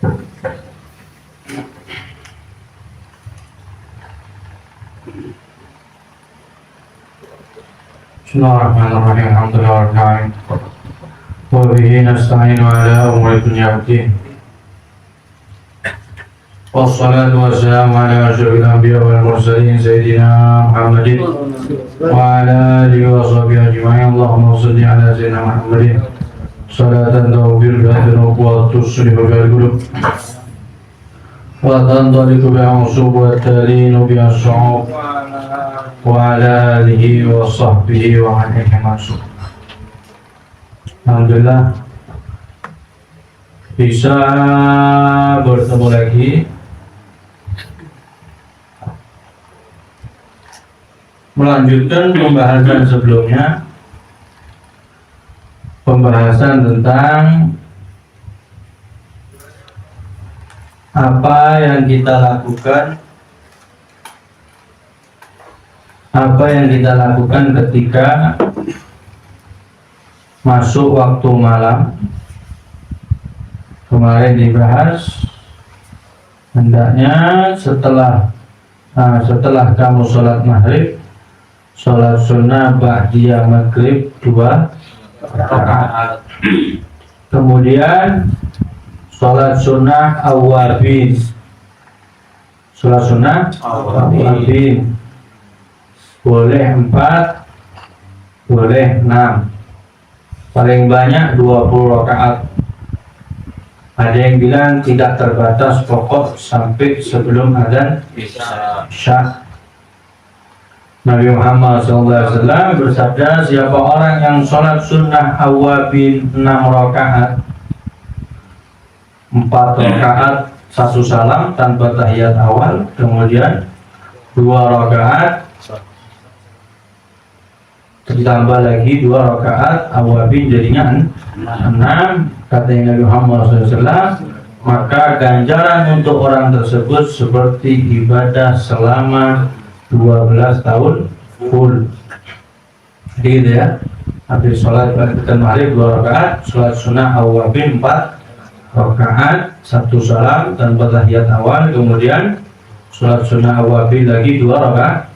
Bismillahirrahmanirrahim. Alhamdulillah rabbil alamin. Wa bihi nasta'inu ala umuri dunya waddin. Wassalatu wassalamu ala asyrafil anbiya wal mursalin sayyidina Muhammadin wa ala alihi wa sahbihi ajma'in. Allahumma shalli ala sayyidina Muhammadin salatan tawfir biha dzunub wa tuslihu biha al-qulub wa tantaliqu biha usub wa talinu biha as-su'ub wa ala alihi wa sahbihi wa alihi masuk. Alhamdulillah bisa bertemu lagi melanjutkan pembahasan sebelumnya, pembahasan tentang apa yang kita lakukan ketika masuk waktu malam. Kemarin dibahas hendaknya setelah kamu sholat maghrib, sholat sunnah ba'diyah maghrib 2 rakaat. Kemudian sholat sunnah awwabin, boleh 4, boleh 6, paling banyak 20 rakaat. Ada yang bilang tidak terbatas, pokok sampai sebelum adzan Isya. Nabi Muhammad SAW bersabda, siapa orang yang sholat sunnah awwabin 6 rakaat, 4 rakaat 1 salam tanpa tahiyat awal, kemudian 2 rakaat ditambah lagi 2 rakaat awwabin, jadinya 6, kata Nabi Muhammad SAW, maka ganjaran untuk orang tersebut seperti ibadah selama 12 tahun full. Gitu ya. Habis sholat maghrib 2 rakaat, sholat sunnah awwabin 4 rakaat 1 salam tanpa tahiyat awal, kemudian sholat sunnah awwabin lagi 2 rakaat.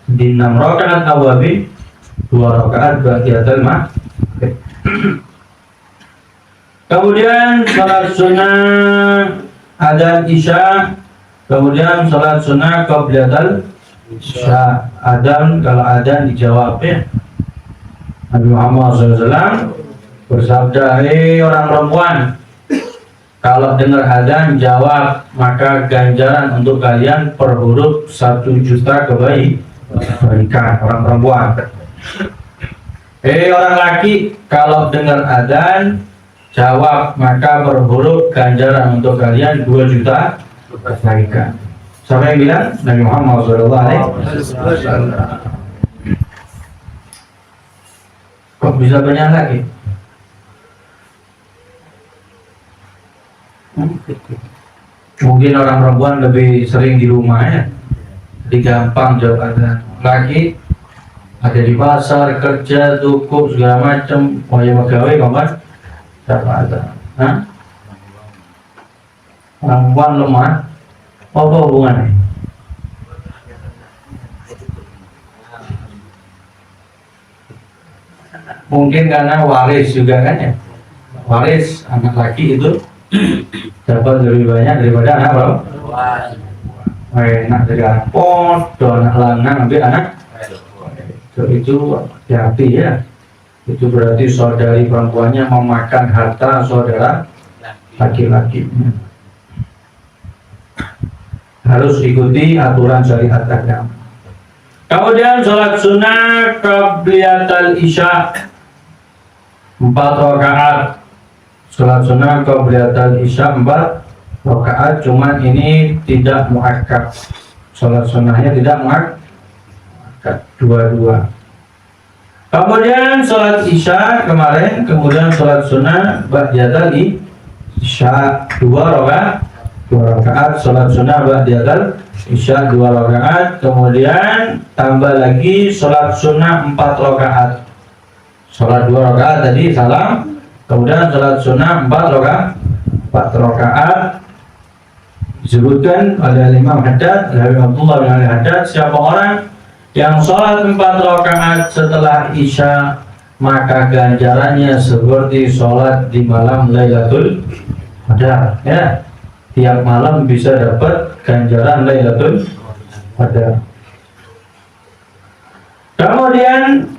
Di 6 rakaat awwabin 2 rakaat baqiyatul maghrib. Kemudian sholat sunnah adzan Isya, kemudian sholat sunnah qablatul Isya. Adzan, kalau adzan dijawab ya. Nabi Muhammad SAW bersabda, hei orang perempuan, kalau dengar adzan jawab, maka ganjaran untuk kalian per huruf 1 juta kebaikan. Orang perempuan. Hei orang laki, kalau dengar adzan jawab, maka per huruf ganjaran untuk kalian 2 juta kebaikan. Siapa yang bilang? Nabi Muhammad SAW. Kok bisa banyak lagi? Mungkin orang perempuan lebih sering di rumah ya, jadi gampang jawab adzan. Laki ada di pasar, kerja, toko, segala macam, wajah pegawai, kawan jawab adzan. Perempuan lemah, apa hubungannya? Mungkin karena waris juga kan ya, waris anak laki itu dapat lebih banyak daripada anak perempuan. Enak dari anak podo, anak lanang, ambil anak itu hati-hati ya. Itu berarti saudari perempuannya memakan harta saudara laki-lakinya. Harus ikuti aturan syariat agama. Kemudian sholat sunnah qablatul Isya 4 rakaat. Sholat sunnah qablatul Isya 4 rakaat, cuman ini tidak muakkad. Sholat sunnahnya tidak muakkad, 2-2. Kemudian sholat Isya kemarin, kemudian sholat sunnah ba'datul Isya 2 rakaat, sholat sunnah ba'datul Isya 2 rakaat, kemudian tambah lagi sholat sunnah 4 rakaat. Sholat 2 rakaat tadi salam, kemudian sholat sunnah 4 4 rakaat. Disebutkan oleh Imam Haddad, dari Abdullah bin Haddad, siapa orang yang sholat 4 rakaat setelah Isya, maka ganjarannya seperti sholat di malam Lailatul Qadar. Ya, tiap malam bisa dapat ganjaran Lailatul Qadar. Kemudian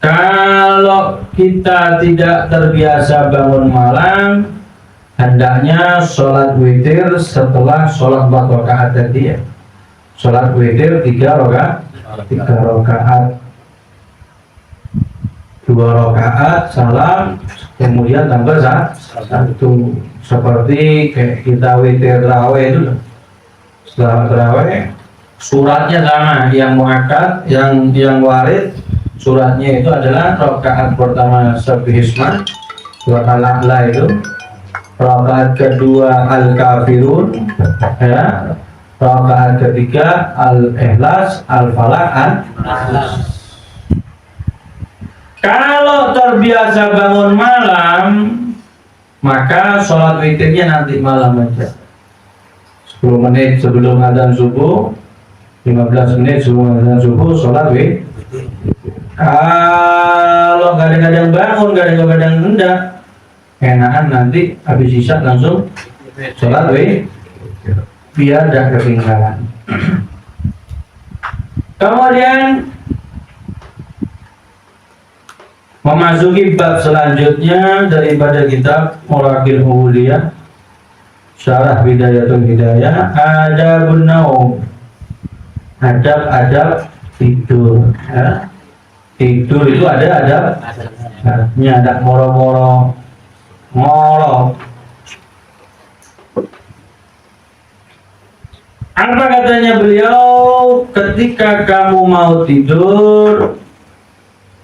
kalau kita tidak terbiasa bangun malam, hendaknya sholat witir setelah sholat 4 rakaat tadi ya. Sholat witir 3 rakaat, 2 rakaat salam, kemudian tambah 1. Seperti kayak kita witir tarawih itu. Setelah tarawih suratnya sama, yang muakkad, yang warid, suratnya itu adalah rakaat pertama Sabbihisma, surat Al-A'la itu. Rakaat kedua Al-Kafirun, ya. Rakaat ketiga Al-Ikhlas, Al-Falaq, An-Nas. Kalau terbiasa bangun malam, maka sholat witirnya nanti malam aja. 10 menit sebelum adzan subuh, 15 menit sebelum adzan subuh, sholat witir. Kalau kadang-kadang bangun, kadang-kadang enggak, enakan nanti habis isya langsung sholat biar tidak ketinggalan. Kemudian memasuki bab selanjutnya daripada kitab Muraqil Ubudiyah, Syarah Bidayatul Hidayah, Adabun Naum, adab-adab tidur. Ya. Tidur itu ada adabnya, ada moro-moro ngorok. Apa katanya beliau? Ketika kamu mau tidur,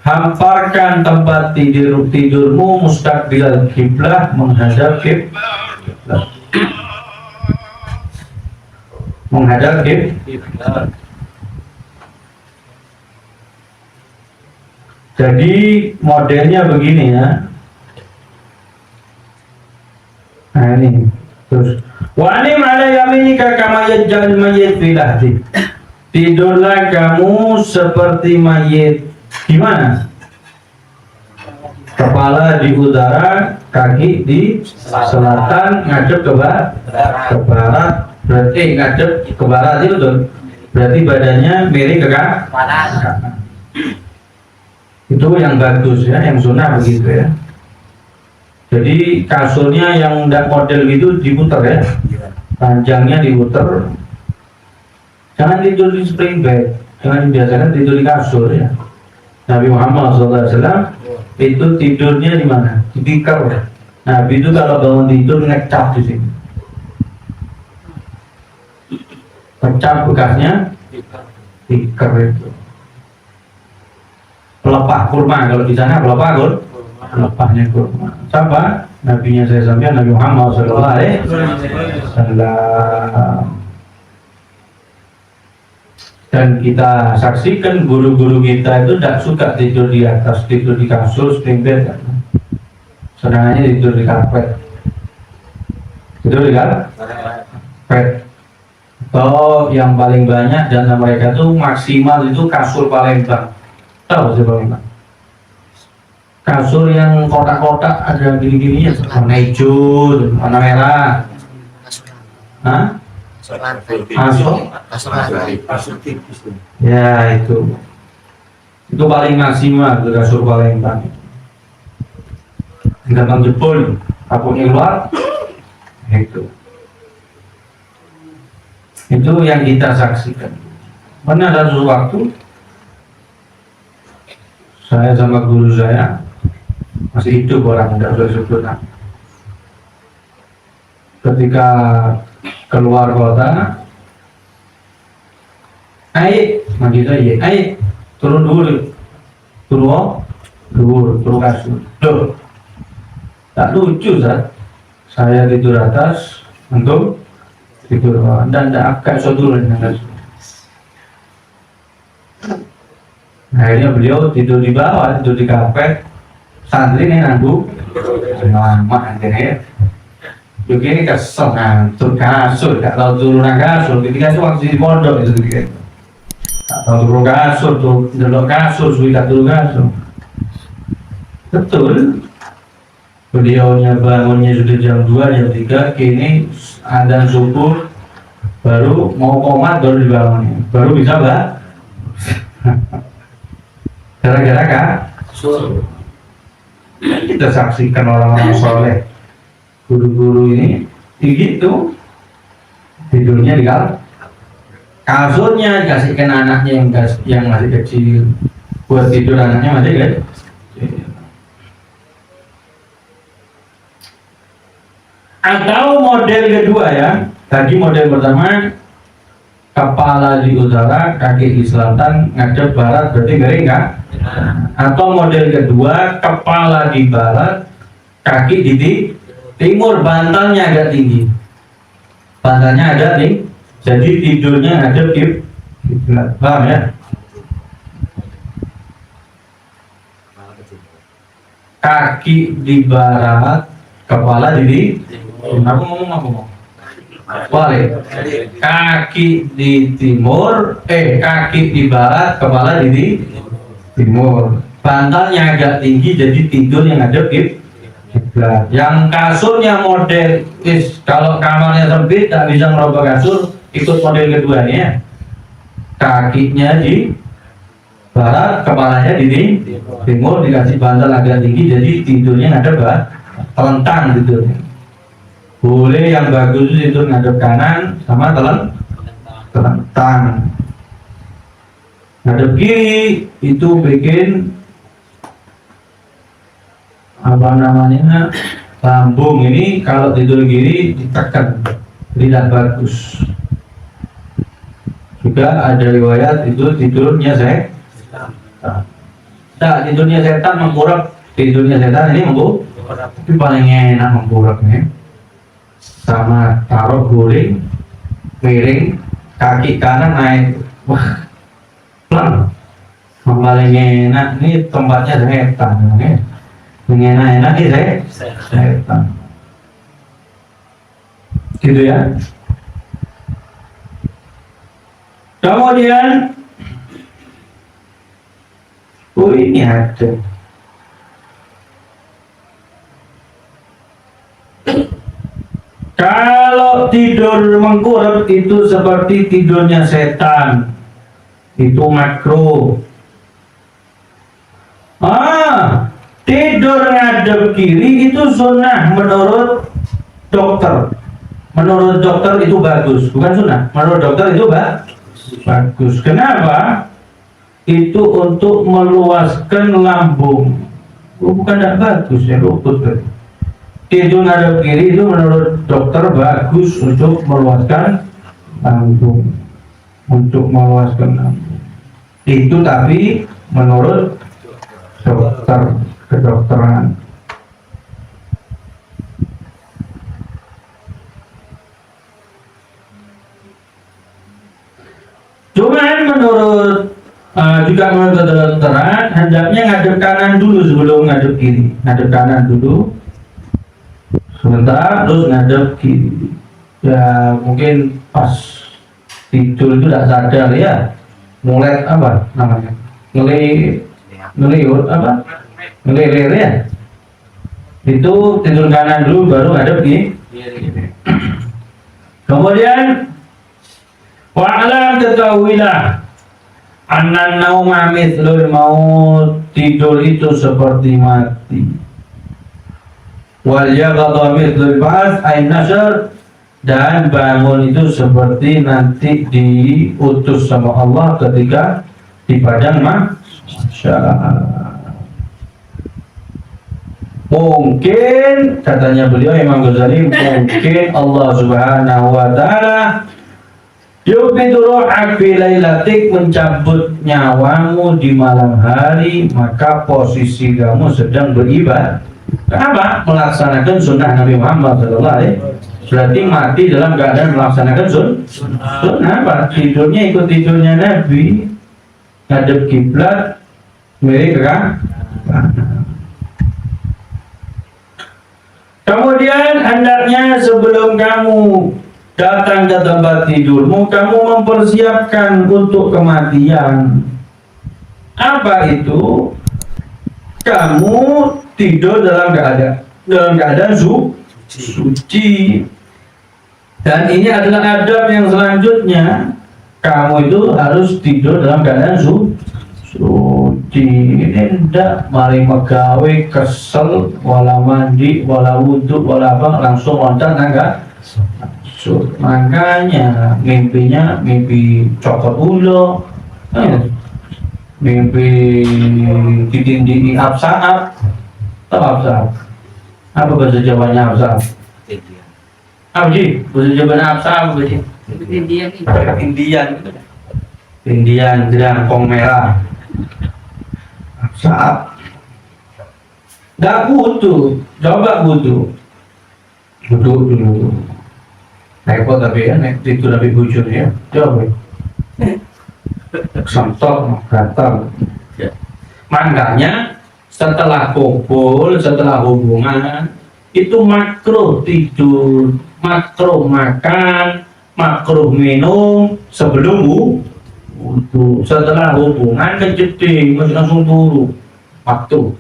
hamparkan tempat tidurmu mustaqbilal kiblah, menghadap kiblah. Menghadap kiblah. Jadi modelnya begini ya. Nah ini terus wa'alim ala yaminika kama yajjal mayyit fil ahdi. Tidurlah kamu seperti mayit. Gimana? Kepala di utara, kaki di selatan, ngadep ke barat. Berarti ngadep ke barat itu tuh. Berarti badannya miring ke kanan. Itu yang bagus ya, yang sunnah begitu ya. Jadi kasurnya yang tidak model gitu diputer ya, panjangnya diputer. Jangan tidur di spring bed, jangan dibiasakan tidur di kasur ya. Nabi Muhammad SAW itu tidurnya di mana? Di tikar. Nabi itu kalau bangun tidur ngecap di sini. Ngecap bekasnya tikar itu. Pelepah kurma, kalau di sana pelepah pelepahnya kurma. Siapa? Nabinya saya sampaikan, Nabi Muhammad SAW. Dan kita saksikan guru-guru kita itu tidak suka tidur di atas, tidur di kasur, spring bed. Sedangkan tidur di karpet. Tidur di karpet. Atau yang paling banyak dan mereka tuh maksimal itu kasur Palembang. Tahu sih Palembang? Kasur yang kotak-kotak ada gini-gininya, warna hijau, warna merah. Hah? Kasur ya itu paling maksimal itu kasur Palembang. Gampang jebol, kapurnya keluar. Itu yang kita saksikan. Pernah ada suatu waktu saya sama guru saya masih hidup, orang tidak boleh sebut nama. Ketika keluar kota, turun dulu, turun kasur. Loh, tak lucu saya tidur atas untuk tidur bawah dan tidak akan turun dengan kasur. Akhirnya beliau tidur di bawah, tidur di karpet. santri nih nanggu lama akhirnya begini kesel ngantuk kasur gak tahu turun kasur ketika itu waktu di pondok itu gitu gak tahu turun kasur tuh delok kasur sudah turun kasur betul beliaunya bangunnya sudah jam 2 jam 3 kini adzan subuh baru mau komat baru dibangunnya baru bisa mbak gara-gara kak kita saksikan orang-orang soleh guru-guru ini begitu tidurnya di kasurnya dikasihkan anaknya yang masih kecil buat tidur anaknya masih kecil. Atau model kedua ya, tadi model pertama kepala di utara, kaki di selatan, ngadep barat, berarti miring kan? Atau model kedua kepala di barat, kaki di timur, bantalnya agak tinggi, bantalnya ada nih, jadi tidurnya ngadep di paham ya? Kaki di barat, kepala di aku ngomong balik kaki di timur kaki di barat kepala di timur bantalnya agak tinggi jadi tidur yang ada kiblat yang kasurnya model kalau kamarnya sempit tak bisa merubah kasur ikut model keduanya ya kakinya di barat kepalanya di timur dikasih bantal agak tinggi jadi tidurnya ada telentang tidurnya boleh yang bagus itu ngadep kanan sama telentang ngadep kiri itu bikin apa namanya lambung ini kalau tidur kiri ditekan tidak bagus juga ada riwayat itu tidurnya tidurnya setan mengkurap tidurnya setan ini mengkurap tapi paling enak mengkurapnya sama taruh guling miring kaki kanan naik wah pelan paling enak ini tempatnya setan ya. Enak-enak ini setan gitu ya kemudian ini ada kalau tidur mengkurap itu seperti tidurnya setan, itu makruh. Tidur ngadep kiri itu sunnah menurut dokter. Menurut dokter itu bagus, bukan sunnah. Menurut dokter itu bagus. Kenapa? Itu untuk meluaskan lambung. Bukan tidak bagus ya, luput. Tidur ngadep kiri itu menurut dokter bagus untuk meluaskan lambung, itu tapi menurut dokter kedokteran. Cuman menurut juga menurut kedokteran hendaknya ngadep kanan dulu sebelum ngadep kiri, ngadep kanan dulu sebentar terus ngadep kiri ya mungkin pas tidur itu tidak sadar ya mulai apa namanya ngeliur apa ngelilir ya itu tidur kanan dulu baru ngadep kiri kemudian wa'alam ketahuilah annan nauma mithlul maut tidur itu seperti mati wal yaqadha mithlul ba'ats ay nasyar dan bangun itu seperti nanti diutus sama Allah ketika di padang mahsyar. Mungkin katanya beliau Imam Ghazali mungkin Allah Subhanahu wa taala yubidu ruhak fi lailatik mencabut nyawamu di malam hari maka posisi kamu sedang beribadah. Kenapa? Melaksanakan sunnah Nabi Muhammad SAW. Berarti mati dalam keadaan melaksanakan sunnah apa? Tidurnya ikut tidurnya Nabi, ngadep kiblat, miring ke kanan. Kemudian hendaknya sebelum kamu datang ke tempat tidurmu, kamu mempersiapkan untuk kematian. Apa itu? Kamu tidur dalam keadaan suci. Dan ini adalah adab yang selanjutnya. Kamu itu harus tidur dalam keadaan suci. Ini ndak mari megawe kesel, wala mandi, wala wudhu, wala apa, langsung loncat nangga. Makanya mimpinya mimpi cokot ulo, mimpi ditindih absaab. Tahu absaab? Apa bahasa Jawanya absaab? Apa sih bahasa Jawanya absaab? Apa sih? Tindian jerangkong merah. Absaab. Nggak butuh, coba butuh. Duduk dulu. Repot tapi ya, itu tapi bujurnya. Coba. Sontok, gatal. Makanya setelah kumpul, setelah hubungan, itu makruh tidur, makruh makan, makruh minum sebelum wudhu. Setelah hubungan kejeding, masih langsung turu. Waktu.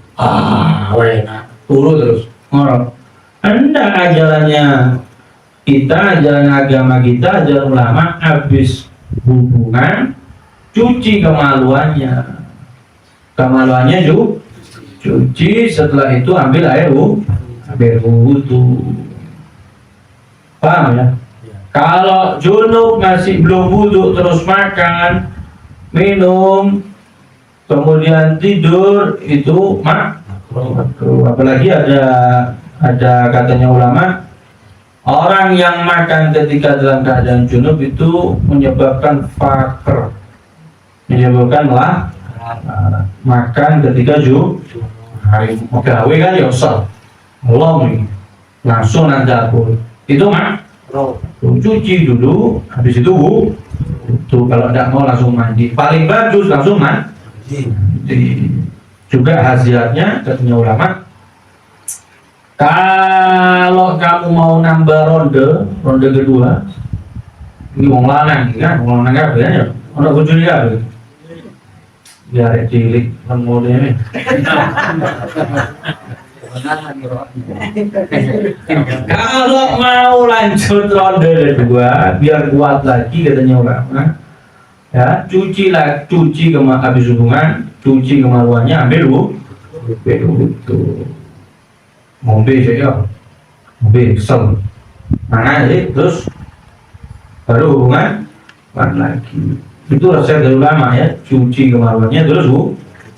Enak. Turu terus. Ngorok. Hendak ajarannya kita, ajaran agama kita, ajaran ulama, habis hubungan, cuci kemaluannya. Kemaluannya cuci, setelah itu ambil air wudhu. Paham ya? Kalau junub masih belum wudhu terus makan, minum, kemudian tidur, itu makruh. Apalagi ada katanya ulama, orang yang makan ketika dalam keadaan junub itu menyebabkan fakir, menyebabkan makan ketika hari gawe kan ya usah belum langsung nang dapur itu cuci dulu, habis itu kalau tidak mau langsung mandi, paling bagus langsung mandi. Juga khasiatnya katanya ulama, kalau kamu mau nambah ronde kedua, ini wong lanang kan, wong lanang kabeh ya, ono bojone kabeh. Biar cilik lemune. Kalau mau lanjut ronde kedua, biar kuat lagi katanya ulama, ya cuci habis hubungan, cuci kemaluannya, ambil wudhu. Ngombe saya, ngombe kesel, mana sih, terus baru hubungan lagi. Itu resep dari ulama ya, cuci kemaluannya terus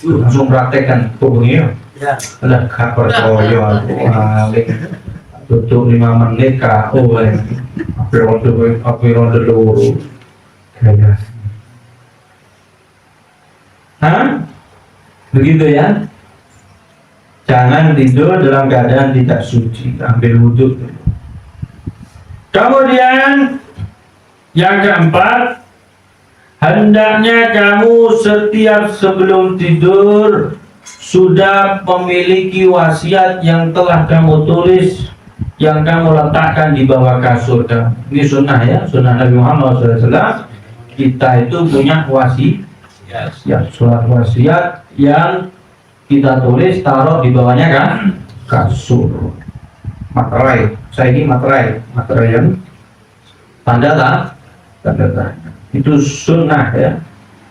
langsung praktekkan hubungnya. Ada kabar koyo, tutup 5 menit KO ya, apa ronde loro, kayak. Begitu ya. Jangan tidur dalam keadaan tidak suci, ambil wudhu. Kemudian yang keempat, hendaknya kamu setiap sebelum tidur sudah memiliki wasiat yang telah kamu tulis, yang kamu letakkan di bawah kasur kamu. Ini sunnah ya, sunnah Nabi Muhammad SAW. Kita itu punya wasiat, surat wasiat yang kita tulis, taruh di bawahnya kan kasur. Materai, saya ini materai yang tanda tanda. Itu sunnah ya.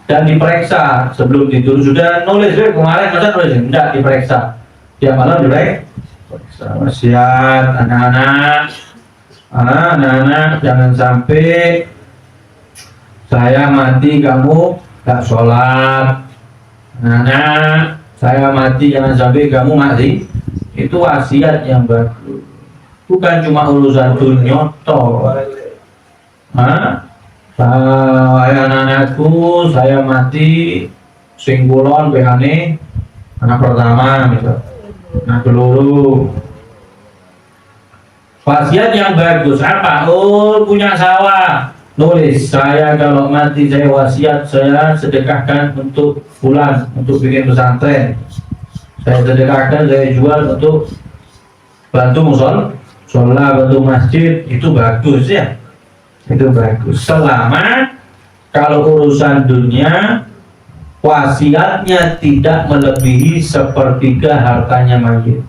Dan diperiksa sebelum tidur. Sudah nulis kemarin masa nulis tidak diperiksa. Tiap malam diperiksa. Wasiat anak-anak jangan sampai saya mati kamu gak sholat. Anak saya mati jangan sampai kamu mati. Itu wasiat yang bagus. Bukan cuma urusan dunia toh. Anak-anakku saya mati singkulon behane anak pertama misal, anak keluru. Wasiat yang bagus apa? Punya sawah, nulis saya kalau mati saya wasiat saya sedekahkan untuk bulan, untuk bikin pesantren. Saya sedekahkan, saya jual untuk bantu sholat, bantu masjid, itu bagus ya, itu bagus. Selama kalau urusan dunia wasiatnya tidak melebihi sepertiga hartanya mayit,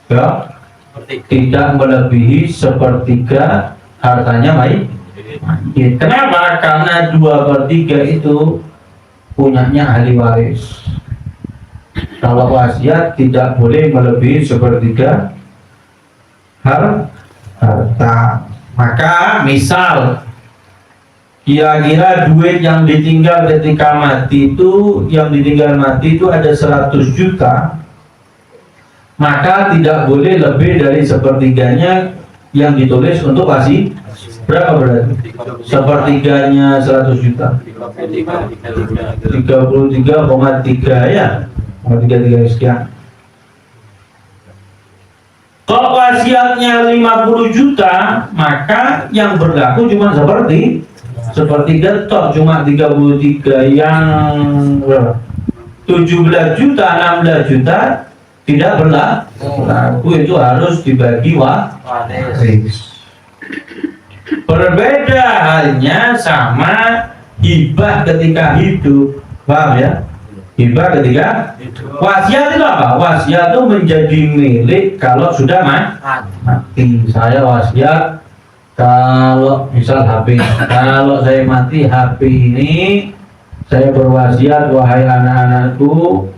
ya, tidak melebihi sepertiga hartanya mayit. Kenapa? Karena 2/3 itu punyanya ahli waris. Kalau wasiat tidak boleh melebihi sepertiga harta. Maka misal kira-kira duit yang ditinggal ketika mati itu, yang ditinggal mati itu ada 100 juta, maka tidak boleh lebih dari sepertiganya yang ditulis untuk wasiat. Berapa berarti? Sepertiganya 100 juta, 33,3 ya, 33 sekian. Kalau wasiatnya 50 juta, maka yang berlaku cuma sepertiga toh, cuma 33. Yang 17 juta, 16 juta tidak berlaku, itu harus dibagi waris. Berbeda halnya sama hibah ketika hidup, paham ya? Hibah ketika wasiat itu apa? Wasiat itu menjadi milik kalau sudah mati. Saya wasiat kalau misal HP, kalau saya mati HP ini saya berwasiat, wahai anak-anakku,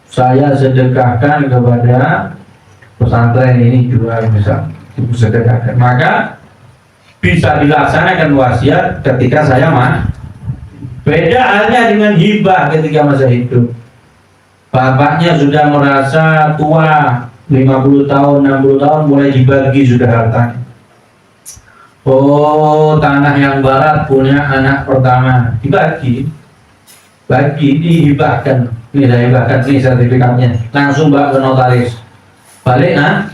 saya sedekahkan kepada pesantren ini juga, misal itu sedekahkan. Maka bisa dilaksanakan wasiat ketika saya mati. Beda halnya dengan hibah ketika masa hidup. Bapaknya sudah merasa tua, 50 tahun, 60 tahun, mulai dibagi sudah hartanya. Oh, tanah yang barat punya anak pertama, dibagi, dihibahkan. Ini saya hibahkan, ini sertifikatnya, langsung bawa ke notaris. Balik nama.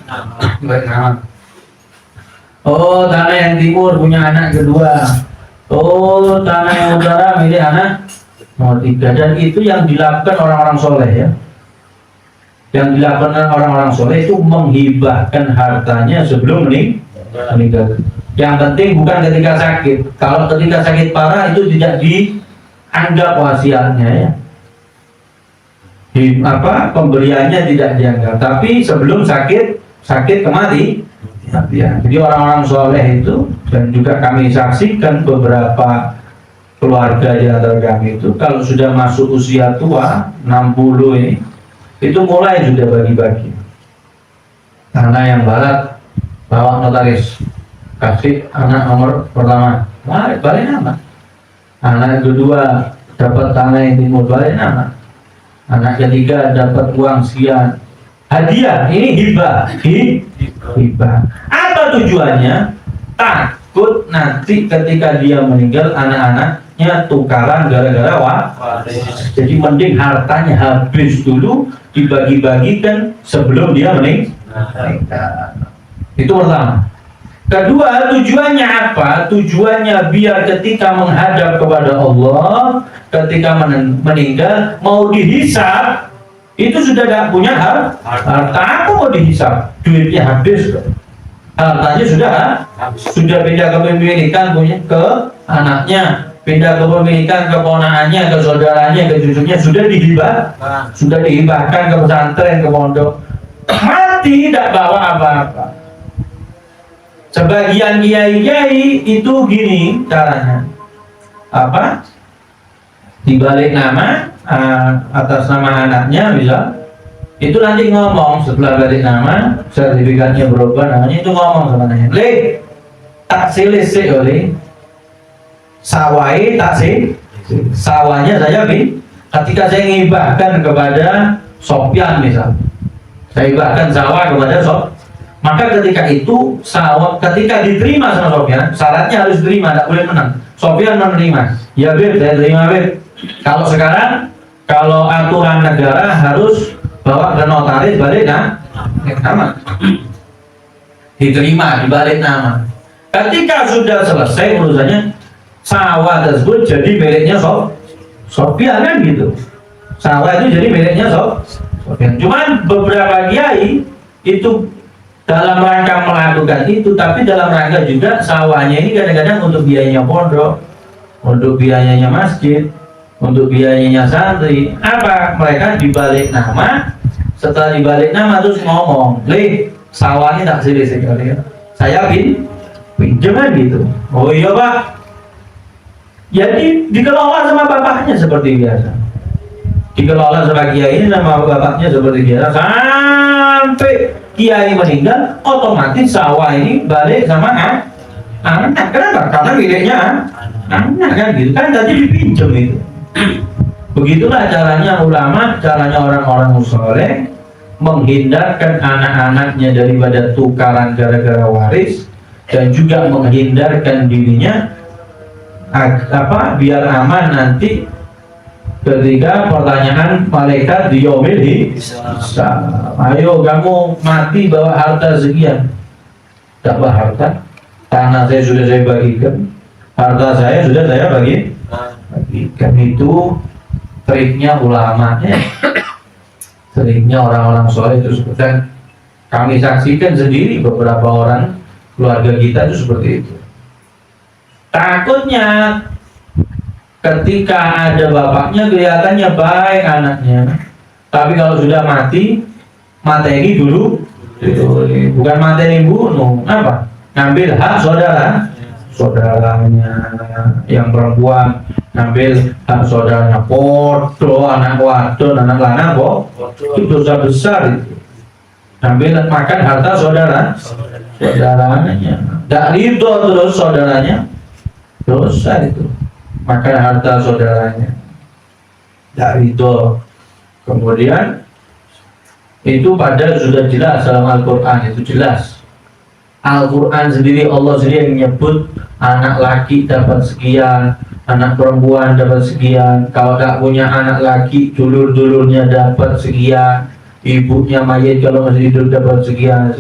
Oh, tanah yang timur punya anak kedua. Oh, tanah yang utara milik anak nomor 3. Dan itu yang dilakukan orang-orang soleh ya. Yang dilakukan orang-orang soleh itu menghibahkan hartanya sebelum meninggal. Yang penting bukan ketika sakit. Kalau ketika sakit parah itu tidak dianggap wasiatnya ya. Pemberiannya tidak dianggap. Tapi sebelum sakit kematian. Jadi orang-orang soleh itu, dan juga kami saksikan beberapa keluarga di antara kami itu, kalau sudah masuk usia tua 60 ini, itu mulai sudah bagi-bagi. Karena yang barat bawa notaris, kasih anak nomor pertama, balik nama. Anak kedua dapat tanah yang timur, balik nama. Anak ketiga dapat uang sekian, hadiah. Ini hibah. Apa tujuannya? Takut nanti ketika dia meninggal anak-anaknya tukaran gara-gara waris. Jadi mending hartanya habis dulu, dibagi-bagikan sebelum dia meninggal. Itu pertama. Kedua, tujuannya apa? Tujuannya biar ketika menghadap kepada Allah, ketika meninggal mau dihisab, itu sudah tidak punya harta. Aku mau dihisab, duitnya habis, hartanya sudah pindah kepemilikan punya ke anaknya, pindah kepemilikan ke ponakannya, ke saudaranya, ke cucunya, sudah dihibahkan ke pesantren, ke pondok. Mati tidak bawa apa-apa. Sebagian kiai-kiai itu gini caranya, dibalik nama atas nama anaknya bisa, itu nanti ngomong setelah balik nama, sertifikatnya berubah namanya, itu ngomong sama anaknya, le tak silisi oleh sawai tak sih sawahnya saya ketika saya ngibahkan kepada Sofyan misal, saya ibahkan sawah kepada maka ketika itu sawah ketika diterima sama Sofyan, syaratnya harus diterima, tidak boleh menang. Sofyan menerima, ya bir, saya terima bir. Kalau sekarang, kalau aturan negara harus bawa ke notaris balik nama, diterima dibalik nama. Ketika sudah selesai urusannya, sawah tersebut jadi miliknya Sofyan kan gitu. Sawah itu jadi miliknya Sofyan. Cuman beberapa kiai itu dalam rangka melakukan itu, tapi dalam rangka juga sawahnya ini kadang-kadang untuk biayanya pondok, untuk biayanya masjid, untuk biayanya santri. Apa? Mereka dibalik nama, setelah dibalik nama terus ngomong, sawahnya tak sih sekali ya. Saya pinjam gitu. Oh iya Pak. Jadi dikelola sama bapaknya seperti biasa. Dikelola sama kiai ini sama bapaknya seperti biasa sampai kiai meninggal, otomatis sawah ini balik sama anak. Kenapa? Karena miliknya anak kan gitu kan, tadi dipinjam itu. Begitulah caranya ulama, caranya orang-orang soleh menghindarkan anak-anaknya daripada tukaran gara-gara waris, dan juga menghindarkan dirinya biar aman nanti ketika pertanyaan malaikat di yaumil hisab. Ayo kamu mati bawa harta sekian. Tak bawa harta. Tanah saya sudah saya bagikan. Harta saya sudah saya bagikan. Itu triknya ulama ya. Triknya orang-orang soleh itu. Dan kami saksikan sendiri beberapa orang keluarga kita itu seperti itu. Takutnya ketika ada bapaknya kelihatannya baik anaknya, tapi kalau sudah mati, materi dulu, bukan materi bunuh, apa? Ngambil hak saudaranya yang perempuan, ngambil hak saudaranya, podo, anak wadon, anak lanang kok, itu dosa besar itu. Ngambil makan harta saudaranya, tidak ridho terus saudaranya, dosa itu. Makan harta saudaranya dari itu. Kemudian itu padahal sudah jelas dalam Al-Quran, itu jelas. Al-Quran sendiri, Allah sendiri yang menyebut anak laki dapat sekian, anak perempuan dapat sekian. Kalau tak punya anak laki, dulur-dulurnya dapat sekian, ibunya mayit kalau masih hidup dapat sekian.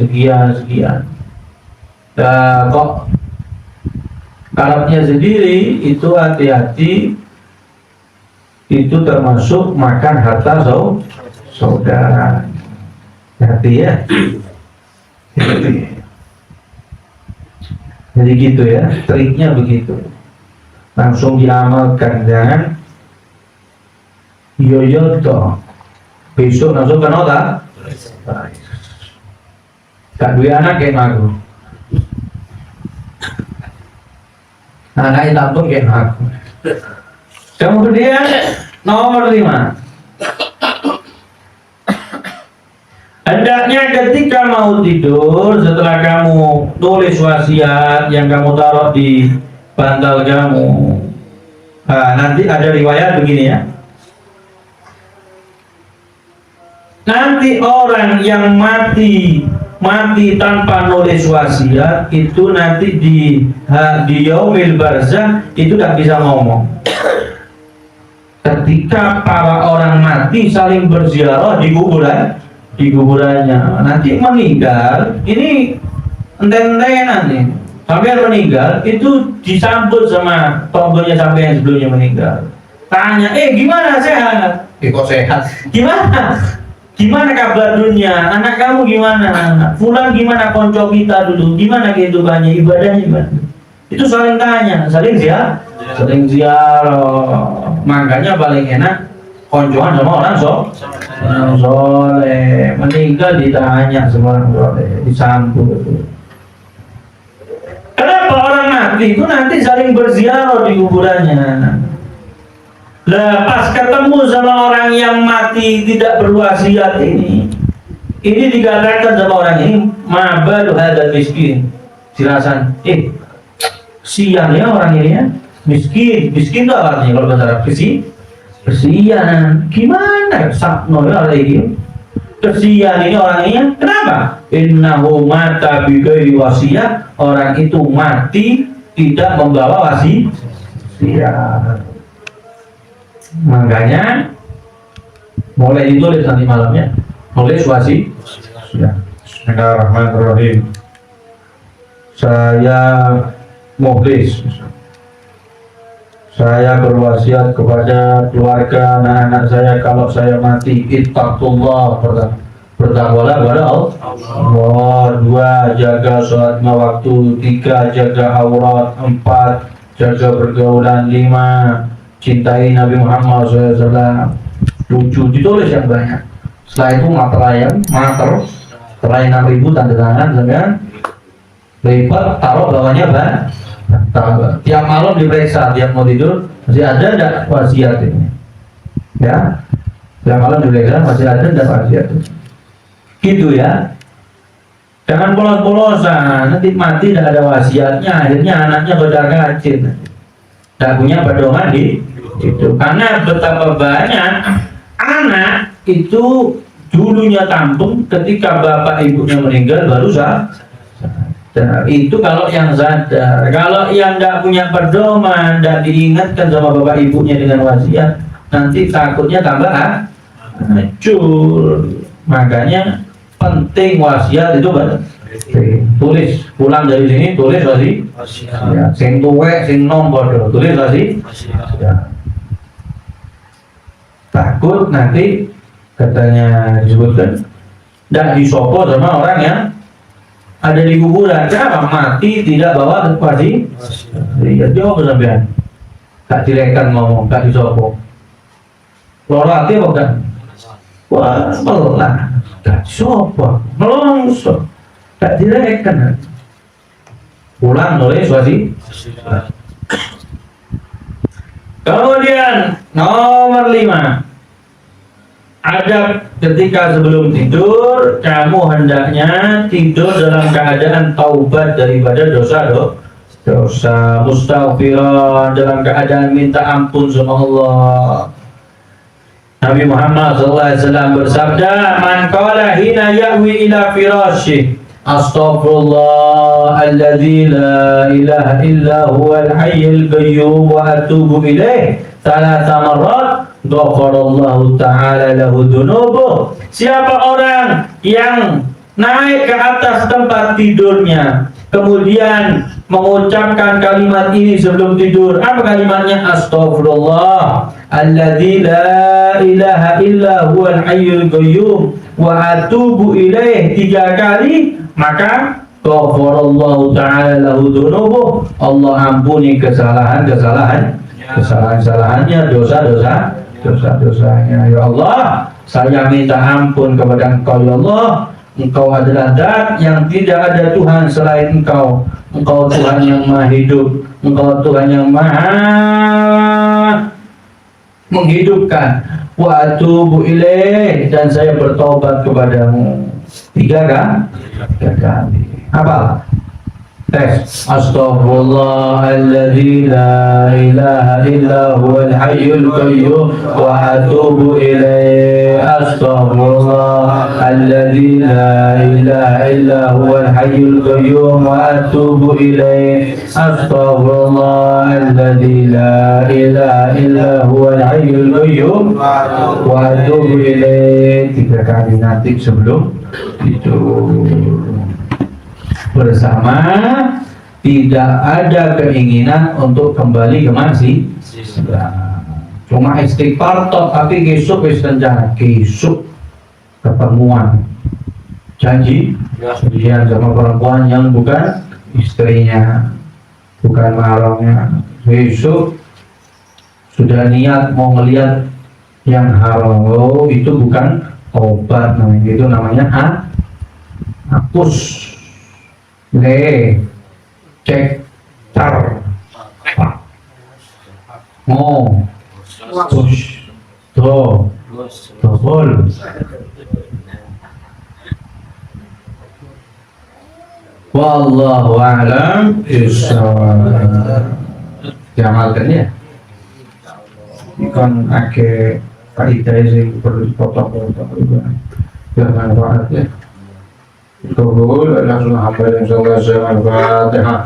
Nah, kok Arabnya sendiri itu hati-hati, itu termasuk makan harta saudara. Hati ya. Jadi gitu ya, triknya begitu. Langsung diamalkan, jangan yoyo toh. Besok langsung ke nota. Tak dua anak kayak aku. Anak itu pun kayak aku. Kemudian nomor 5. Hendaknya ketika mau tidur, setelah kamu tulis wasiat yang kamu taruh di bantal kamu, nanti ada riwayat begini ya. Nanti orang yang mati tanpa nulis wasiat itu nanti di yaumil barzah itu tak bisa ngomong. Ketika para orang mati saling berziarah di kuburannya, nanti meninggal ini enten-entenan nih. Sampai meninggal itu disambut sama tonggonya sampai yang sebelumnya meninggal. Tanya, gimana sehat? Kok sehat? Gimana kabar dunia? Anak kamu gimana? Fulan gimana, konco kita dulu? Gimana kehidupannya, ibadahnya gimana? Itu saling tanya, saling ziarah. Makanya paling enak koncoan sama orang soleh. Meninggal ditanya sama orang soleh, disambut. Kenapa orang mati itu nanti saling berziarah di kuburannya? Lah pas ketemu sama orang yang mati tidak berwasiat ini dikatakan sama orang ini, mabadu hadzal miskin. Silasan, sian ya orang ini ya, miskin itu apa artinya kalau bahasa Arab? Kesian. Gimana sakno ya orang ini? Kesian ini orang ini, kenapa? Innahu mata bi ghairi wasiat, orang itu mati tidak membawa wasiat. Makanya mulai ditulis nanti malamnya, nulis wasiat. Bismillahirrahmanirrahim. Saya mukhlis, saya berwasiat kepada keluarga anak-anak saya, kalau saya mati ittaqullah, pertama bertakwalah kepada Allah. 2, jaga sholat 5 waktu. 3, jaga aurat. 4, jaga pergaulan. 5, cintai Nabi Muhammad SAW. 7, ditulis yang banyak. Setelah itu materai 6.000 tanda tangan dengan lipat, taruh bawahnya tiap malam diperiksa, tiap mau tidur masih ada enggak wasiat ini ya, tiap malam diperiksa masih ada enggak wasiat gitu ya. Jangan polos-polosan, nanti mati tidak ada wasiatnya, akhirnya anaknya kodar kacir, tidak punya pedoman di itu. Karena betapa banyak anak itu dulunya tampung, ketika bapak ibunya meninggal baru itu kalau yang sadar. Kalau yang tidak punya pedoman, tidak diingatkan sama bapak ibunya dengan wasiat, nanti takutnya tambah hancur. Makanya penting wasiat itu tulis, pulang dari sini tulis wasiat ya, sing tuwek sing nom bodoh tulis wasiat ya. Takut nanti katanya disebutkan tidak disopo sama orang yang ada di kuburan. Kenapa? Mati tidak bawa wasiat. Iya, jawab sampean. Tak direkan ngomong, tak disopo. Loro ati apa kan? Wah, melah. Tak disopo. Melongso. Tak direkan. Pulang nulis wasiat. Kemudian nomor 5. Adab ketika sebelum tidur, kamu hendaknya tidur dalam keadaan taubat daripada dosa, mustaghfiran, dalam keadaan minta ampun sama Allah. Nabi Muhammad SAW bersabda, "Man qala hina ya'wi ila firashih, astaghfirullah alladzi la ilaha illa huwal hayyul qayyum wa atubu ilaih thalatha marrat, ghafarallahu ta'ala lahu dhunubuh." Siapa orang yang naik ke atas tempat tidurnya kemudian mengucapkan kalimat ini sebelum tidur, apa kalimatnya? Astaghfirullah alladzi la ilaha illa huwal hayyul qayyum wa atubu ilaih 3 kali, maka ghafarallahu ta'ala lahu dhunubuh, Allah ampuni kesalahannya, dosa-dosanya. Ya Allah, saya minta ampun kepada Engkau ya Allah. Engkau adalah zat yang tidak ada Tuhan selain Engkau. Engkau Tuhan yang maha hidup, Engkau Tuhan yang maha menghidupkan. Wa atubu ilaih, dan saya bertobat kepadamu. 3 kali. Apa? Tes. Astaghfirullahalladzi la ilaha illa huwal hayyul qayyum wa atubu ilaih. Astaghfirullahalladzi la ilaha illa huwal hayyul qayyum wa atubu ilaih. Astaghfirullahalladzi la ilaha illa huwal hayyul qayyum wa atubu ilaih. 3 kali nanti sebelum tidur. Bersama tidak ada keinginan untuk kembali ke maksiat. Cuma istighfar tok, tapi besok wis rencana besok ketemuan janji sama perempuan yang bukan istrinya, bukan mahramnya. Besok sudah niat mau ngelihat yang haram, oh itu bukan obat namanya, itu namanya hapus. Cek tar push to tobol. Wallahu a'lam bishawab. Diamalkan ya. Ikan ake kaidah sing perlu potong-potong juga. Bermanfaat ya. Kabul langsung hamba yang sallallahu alaihi wasallam. Al-Fatihah.